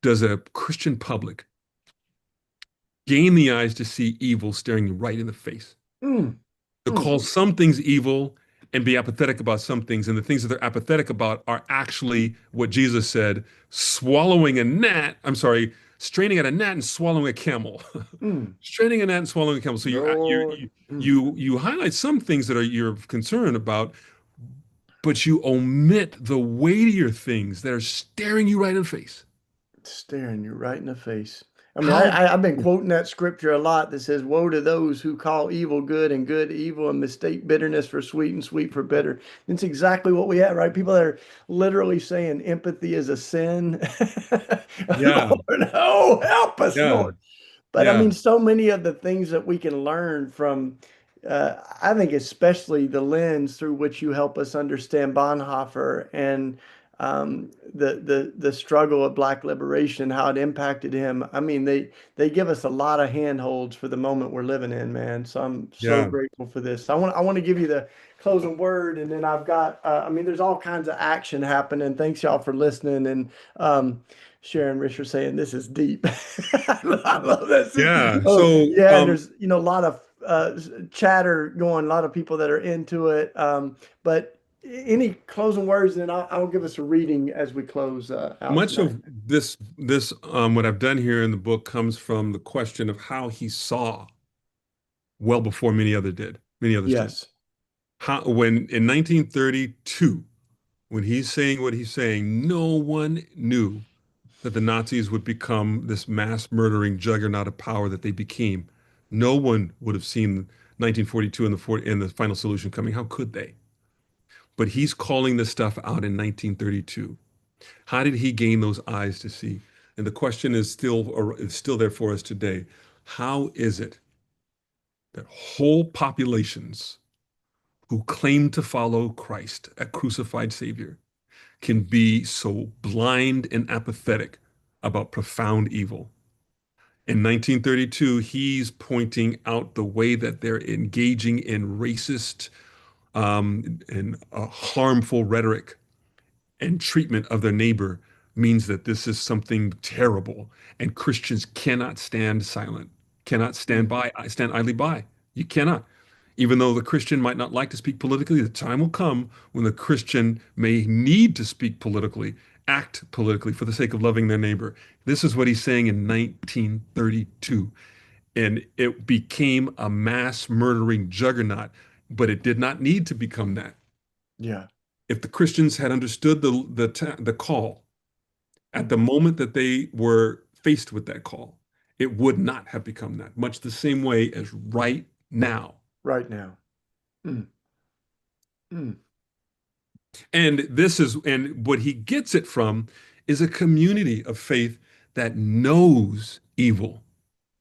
does a Christian public gain the eyes to see evil staring you right in the face? Mm. To Mm. call some things evil and be apathetic about some things, and the things that they're apathetic about are actually what Jesus said, swallowing a gnat, I'm sorry, straining at a gnat and swallowing a camel. Mm. Straining a gnat and swallowing a camel. So Lord. Mm. you highlight some things that are you're concerned about, but you omit the weightier things that are staring you right in the face. Staring you right in the face. I mean, How I've been quoting that scripture a lot that says, "Woe to those who call evil good and good evil and mistake bitterness for sweet and sweet for bitter." It's exactly what we have, right? People that are literally saying empathy is a sin. Yeah, Lord, oh, help us, yeah, Lord. But I yeah, mean, so many of the things that we can learn from, I think, especially the lens through which you help us understand Bonhoeffer and the struggle of Black liberation, how it impacted him. I mean, they give us a lot of handholds for the moment we're living in, man. So I'm so yeah. grateful for this. I want to give you the closing word, and then I've got. I mean, there's all kinds of action happening. Thanks y'all for listening, and Sharon Risher saying this is deep. I love that. Yeah. Oh, So, yeah, and there's a lot of chatter going, a lot of people that are into it. But any closing words, and then I'll give us a reading as we close out much tonight. of this what I've done here in the book comes from the question of how he saw well before many others did. Yes. How when in 1932, when he's saying what he's saying, no one knew that the Nazis would become this mass murdering juggernaut of power that they became. No one would have seen 1942 and the final solution coming. How could they? But he's calling this stuff out in 1932. How did he gain those eyes to see? And the question is still there for us today. How is it that whole populations who claim to follow Christ, a crucified Savior, can be so blind and apathetic about profound evil? In 1932, he's pointing out the way that they're engaging in racist and harmful rhetoric and treatment of their neighbor means that this is something terrible, and Christians cannot stand silent, cannot Mm. stand idly by. You cannot. Even though the Christian might not like to speak politically, the time will come when the Christian may need to speak politically, act politically for the sake of loving their neighbor. This is what he's saying in 1932. And it became a mass murdering juggernaut, but it did not need to become that. Yeah. If the Christians had understood the call at Mm. the moment that they were faced with that call, it would not have become that, much the same way as right now. Right now. Mm. Mm. And what he gets it from is a community of faith that knows evil,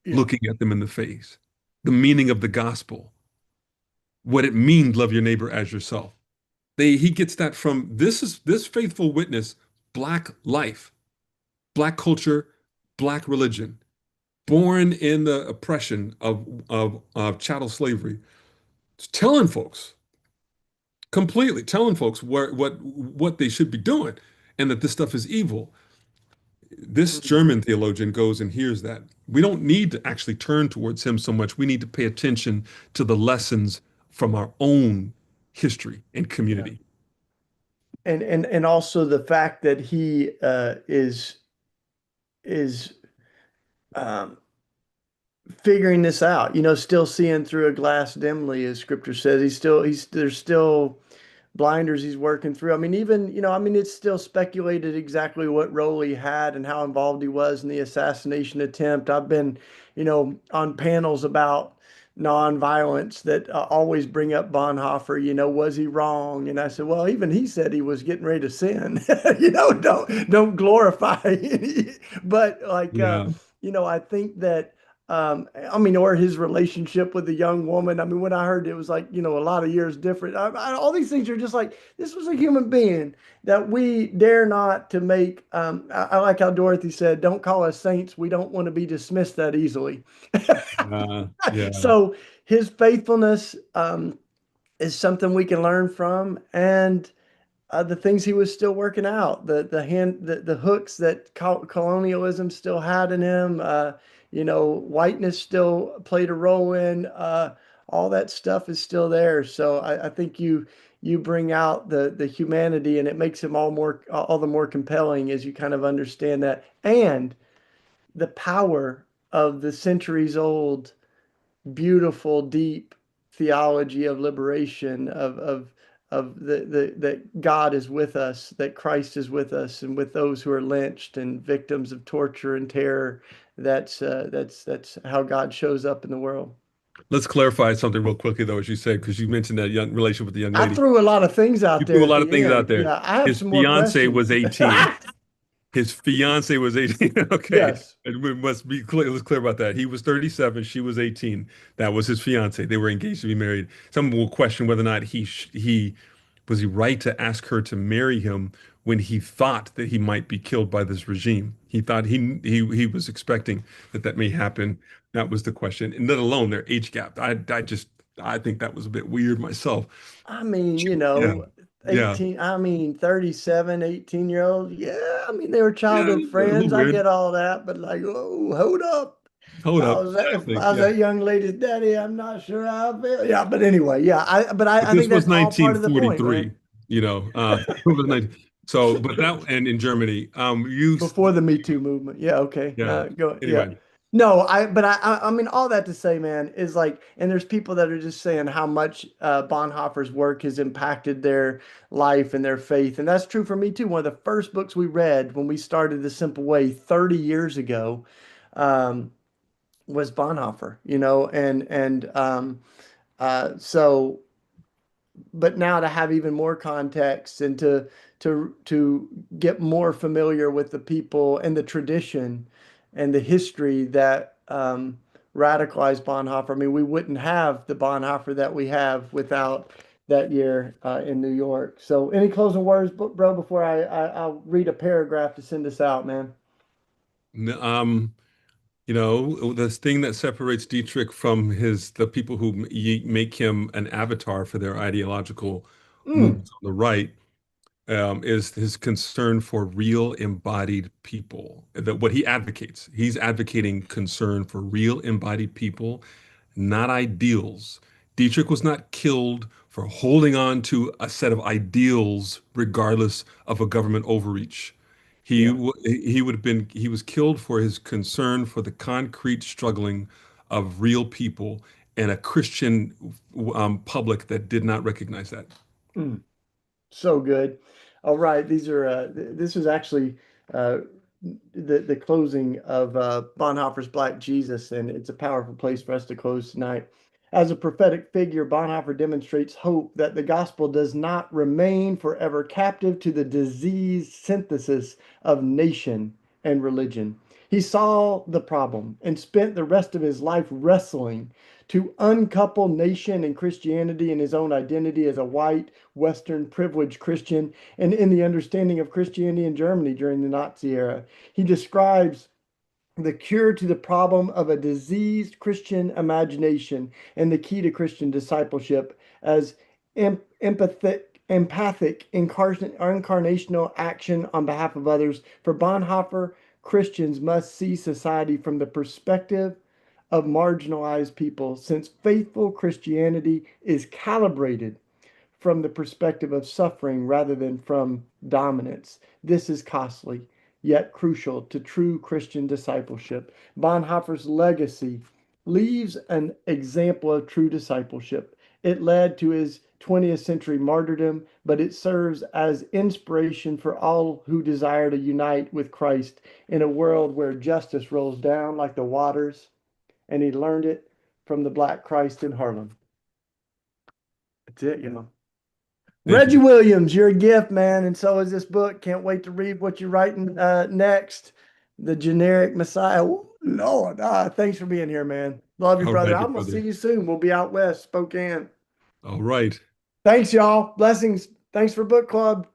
Yeah. looking at them in the face, the meaning of the gospel, what it means, love your neighbor as yourself. He gets that from this faithful witness, Black life, Black culture, Black religion, born in the oppression of chattel slavery, telling folks, completely telling folks what they should be doing and that this stuff is evil. This Mm. German theologian goes and hears that. We don't need to actually turn towards him so much. We need to pay attention to the lessons from our own history and Yeah. community. And also the fact that he is um, figuring this out, still seeing through a glass dimly, as scripture says. There's still blinders he's working through. I mean, even, it's still speculated exactly what role he had and how involved he was in the assassination attempt. I've been, on panels about nonviolence that always bring up Bonhoeffer, was he wrong? And I said, well, even he said he was getting ready to sin. Don't glorify. But like, Yeah. I think that or his relationship with the young woman. I mean, when I heard it was like, a lot of years different. All these things are just like, this was a human being that we dare not to make. I like how Dorothy said, don't call us saints. We don't want to be dismissed that easily. Yeah. So his faithfulness is something we can learn from. And the things he was still working out, the hooks that colonialism still had in him, whiteness still played a role in, all that stuff is still there. So I think you bring out the humanity, and it makes him all the more compelling as you kind of understand that, and the power of the centuries old beautiful, deep theology of liberation, of that God is with us, that Christ is with us, and with those who are lynched and victims of torture and terror. That's how God shows up in the world. Let's clarify something real quickly, though, as you said, because you mentioned that young relation with the young I lady. threw a lot of things You out there threw a at lot of the things out end. there. Yeah, I have His some more fiance questions. was 18. His fiance was 18. Okay. Yes. And we must be clear, let's clear about that. He was 37, she was 18. That was his fiance. They were engaged to be married. Some will question whether or not he was he right to ask her to marry him when he thought that he might be killed by this regime. He thought he was expecting that that may happen. That was the question. And let alone their age gap. I think that was a bit weird myself. I mean, Yeah. Yeah. 37, 18-year-old. Yeah, I mean, they were Yeah. childhood A little friends. I weird. get all that, but like, oh, hold up. Hold up. If Exactly. I was Yeah. that young lady's daddy, I'm not sure how I feel. Yeah, but anyway, yeah. But I this think was that's all part of the point, man. 1943, it was 19 so, but that, and in Germany, Before the Me Too movement. Yeah, okay. yeah. Go. Yeah. Anyway, No, I mean, all that to say, man, is like, and there's people that are just saying how much Bonhoeffer's work has impacted their life and their faith, and that's true for me too. One of the first books we read when we started The Simple Way 30 years ago, um, was Bonhoeffer. So but now to have even more context and to get more familiar with the people and the tradition and the history that radicalized Bonhoeffer. I mean, we wouldn't have the Bonhoeffer that we have without that year in New York. So, any closing words, bro, before I'll read a paragraph to send us out, man. n- um, the thing that separates Dietrich from the people who make him an avatar for their ideological Mm, movements on the right is his concern for real embodied people. That what he advocates, he's advocating concern for real embodied people, not ideals. Dietrich was not killed for holding on to a set of ideals, regardless of a government overreach. yeah. He was killed for his concern for the concrete struggling of real people and a Christian public that did not recognize that. Mm. So good. All right, this is actually uh, the closing of Bonhoeffer's Black Jesus, and it's a powerful place for us to close tonight. As a prophetic figure, Bonhoeffer demonstrates hope that the gospel does not remain forever captive to the diseased synthesis of nation and religion. He saw the problem and spent the rest of his life wrestling to uncouple nation and Christianity and his own identity as a white, Western, privileged Christian, and in the understanding of Christianity in Germany during the Nazi era. He describes the cure to the problem of a diseased Christian imagination and the key to Christian discipleship as empathic incarnational action on behalf of others. For Bonhoeffer, Christians must see society from the perspective of marginalized people, since faithful Christianity is calibrated from the perspective of suffering rather than from dominance. This is costly, yet crucial to true Christian discipleship. Bonhoeffer's legacy leaves an example of true discipleship. It led to his 20th century martyrdom, but it serves as inspiration for all who desire to unite with Christ in a world where justice rolls down like the waters, and he learned it from the Black Christ in Harlem. That's it, you know. Thank Reggie you. Williams, you're a gift, man, and so is this book. Can't wait to read what you're writing next. The Generic Messiah. Ooh, Lord, thanks for being here, man. Love you, All brother. righty, I'm gonna see brother. you soon. We'll be out west, Spokane. All right. Thanks, y'all. Blessings. Thanks for book club.